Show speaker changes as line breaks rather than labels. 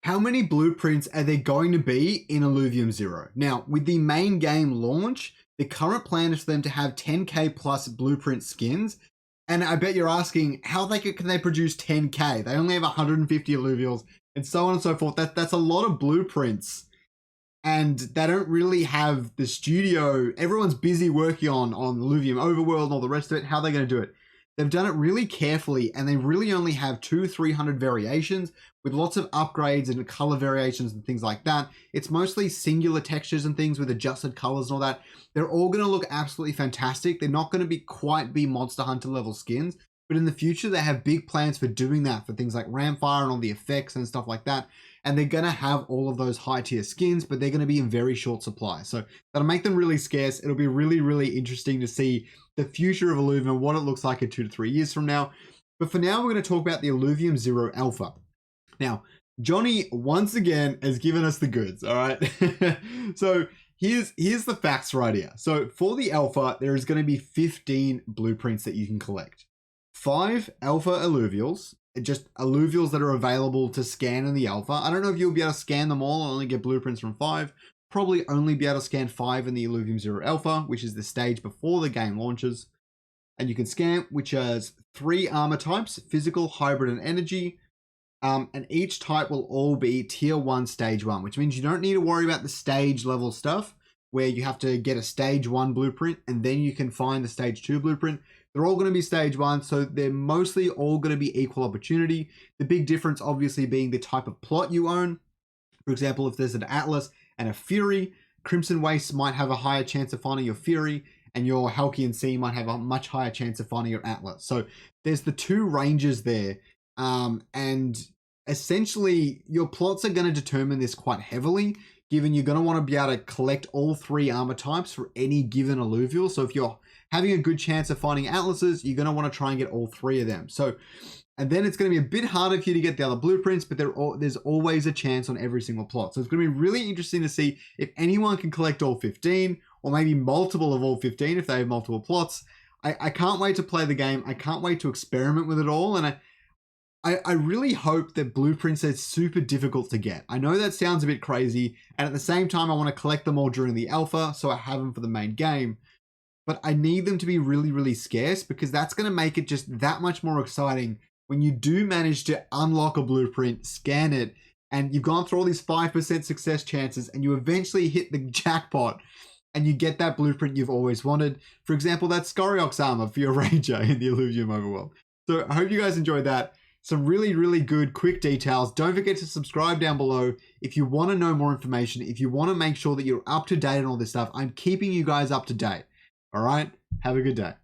How many blueprints are there going to be in Illuvium Zero? Now, with the main game launch, the current plan is for them to have 10k plus blueprint skins. And I bet you're asking, how can they produce 10k? They only have 150 alluvials and so on and so forth. That's a lot of blueprints. And they don't really have the studio. Everyone's busy working on Illuvium Overworld and all the rest of it. How are they going to do it? They've done it really carefully, and they really only have 200-300 variations with lots of upgrades and color variations and things like that. It's mostly singular textures and things with adjusted colors and all that. They're all going to look absolutely fantastic. They're not going to quite be Monster Hunter level skins, but in the future, they have big plans for doing that for things like Ramfire and all the effects and stuff like that. And they're going to have all of those high tier skins, but they're going to be in very short supply. So that'll make them really scarce. It'll be really, really interesting to see the future of Illuvium and what it looks like in 2 to 3 years from now. But for now, we're going to talk about the Illuvium Zero Alpha. Now, Johnny, once again, has given us the goods, all right? So here's the facts right here. So for the Alpha, there is going to be 15 blueprints that you can collect. 5 Alpha Alluvials, just alluvials that are available to scan in the Alpha. I don't know if you'll be able to scan them all and only get blueprints from 5. Probably only be able to scan 5 in the Illuvium Zero Alpha, which is the stage before the game launches. And you can scan, which has 3 armor types, physical, hybrid, and energy. And each type will all be tier 1, stage 1, which means you don't need to worry about the stage level stuff where you have to get a stage 1 blueprint and then you can find the stage 2 blueprint. They're all going to be stage 1, so they're mostly all going to be equal opportunity. The big difference obviously being the type of plot you own. For example, if there's an Atlas and a Fury, Crimson Waste might have a higher chance of finding your Fury, and your Halcyon Sea might have a much higher chance of finding your Atlas. So there's the 2 ranges there, and essentially your plots are going to determine this quite heavily, given you're going to want to be able to collect all 3 armor types for any given alluvial. So if you're having a good chance of finding Atlases, you're going to want to try and get all 3 of them. So, and then it's going to be a bit harder for you to get the other blueprints, but there's always a chance on every single plot. So it's going to be really interesting to see if anyone can collect all 15, or maybe multiple of all 15 if they have multiple plots. I can't wait to play the game. I can't wait to experiment with it all. And I really hope that blueprints are super difficult to get. I know that sounds a bit crazy. And at the same time, I want to collect them all during the alpha, so I have them for the main game. But I need them to be really, really scarce, because that's going to make it just that much more exciting when you do manage to unlock a blueprint, scan it, and you've gone through all these 5% success chances, and you eventually hit the jackpot, and you get that blueprint you've always wanted. For example, that Scoriox armor for your Ranger in the Illuvium Overworld. So I hope you guys enjoyed that. Some really, really good, quick details. Don't forget to subscribe down below if you want to know more information, if you want to make sure that you're up to date on all this stuff. I'm keeping you guys up to date. All right, have a good day.